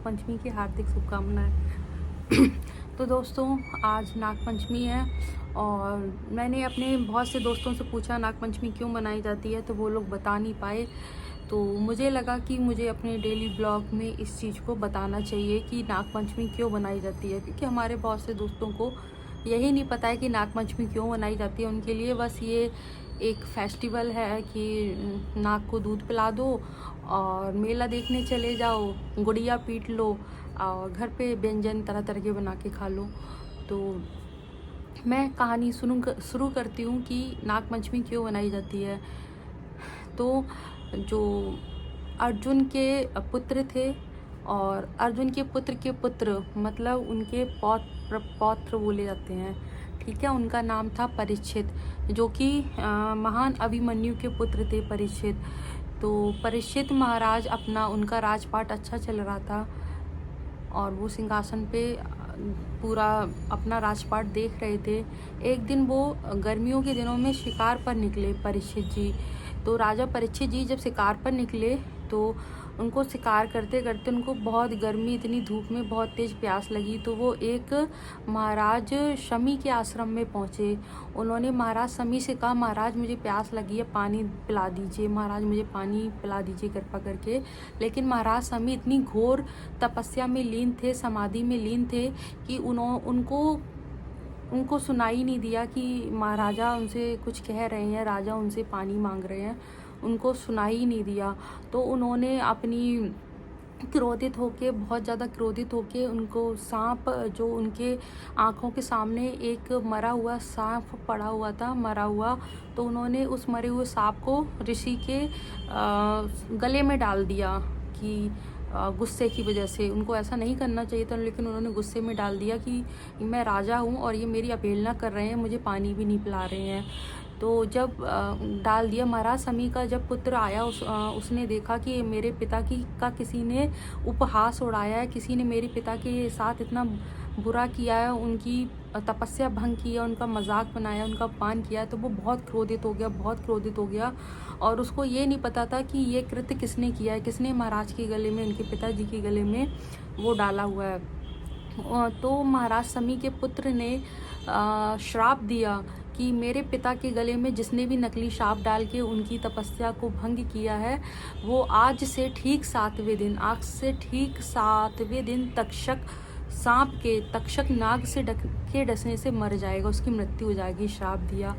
पंचमी की हार्दिक शुभकामनाएं। तो दोस्तों, आज नाग पंचमी है और मैंने अपने बहुत से दोस्तों से पूछा नाग पंचमी क्यों मनाई जाती है, तो वो लोग बता नहीं पाए। तो मुझे लगा कि मुझे अपने डेली ब्लॉग में इस चीज़ को बताना चाहिए कि नाग पंचमी क्यों मनाई जाती है, क्योंकि हमारे बहुत से दोस्तों को यही नहीं पता है कि नाग पंचमी क्यों मनाई जाती है। उनके लिए बस ये एक फेस्टिवल है कि नाग को दूध पिला दो और मेला देखने चले जाओ, गुड़िया पीट लो और घर पे व्यंजन तरह तरह के बना के खा लो। तो मैं कहानी शुरू करती हूँ कि नाग पंचमी क्यों मनाई जाती है। तो जो अर्जुन के पुत्र थे और अर्जुन के पुत्र के पुत्र मतलब उनके पौत्र बोले जाते हैं, ठीक है। उनका नाम था परीक्षित, जो कि महान अभिमन्यु के पुत्र थे परीक्षित। तो परीक्षित महाराज उनका राजपाट अच्छा चल रहा था और वो सिंहासन पे पूरा अपना राजपाट देख रहे थे। एक दिन वो गर्मियों के दिनों में शिकार पर निकले परीक्षित जी। तो राजा परीक्षित जी जब शिकार पर निकले तो उनको शिकार करते करते उनको बहुत गर्मी, इतनी धूप में बहुत तेज़ प्यास लगी। तो वो एक महाराज शमी के आश्रम में पहुँचे। उन्होंने महाराज शमी से कहा, महाराज मुझे प्यास लगी है, पानी पिला दीजिए, महाराज मुझे पानी पिला दीजिए कृपा करके। लेकिन महाराज शमी इतनी घोर तपस्या में लीन थे, समाधि में लीन थे कि उनको सुनाई नहीं दिया कि महाराजा उनसे कुछ कह रहे हैं, राजा उनसे पानी मांग रहे हैं, उनको सुनाई ही नहीं दिया। तो उन्होंने अपनी क्रोधित होके, बहुत ज़्यादा क्रोधित होके, उनको सांप, जो उनके आँखों के सामने एक मरा हुआ सांप पड़ा हुआ था, मरा हुआ, तो उन्होंने उस मरे हुए सांप को ऋषि के गले में डाल दिया कि गुस्से की वजह से। उनको ऐसा नहीं करना चाहिए था, लेकिन उन्होंने गुस्से में डाल दिया कि मैं राजा हूँ और ये मेरी अवहेलना कर रहे हैं, मुझे पानी भी नहीं पिला रहे हैं। तो जब डाल दिया, महाराज शमी का जब पुत्र आया उसने देखा कि मेरे पिता का किसी ने उपहास उड़ाया है, किसी ने मेरे पिता के साथ इतना बुरा किया है, उनकी तपस्या भंग की है, उनका मजाक बनाया, उनका अपमान किया। तो वो बहुत क्रोधित हो गया, बहुत क्रोधित हो गया और उसको ये नहीं पता था कि ये कृत्य किसने किया है, किसने महाराज के गले में, उनके पिताजी के गले में वो डाला हुआ है। तो महाराज शमी के पुत्र ने श्राप दिया कि मेरे पिता के गले में जिसने भी नकली सांप डाल के उनकी तपस्या को भंग किया है, वो आज से ठीक 7वें दिन तक्षक नाग से के डसने से मर जाएगा, उसकी मृत्यु हो जाएगी, श्राप दिया।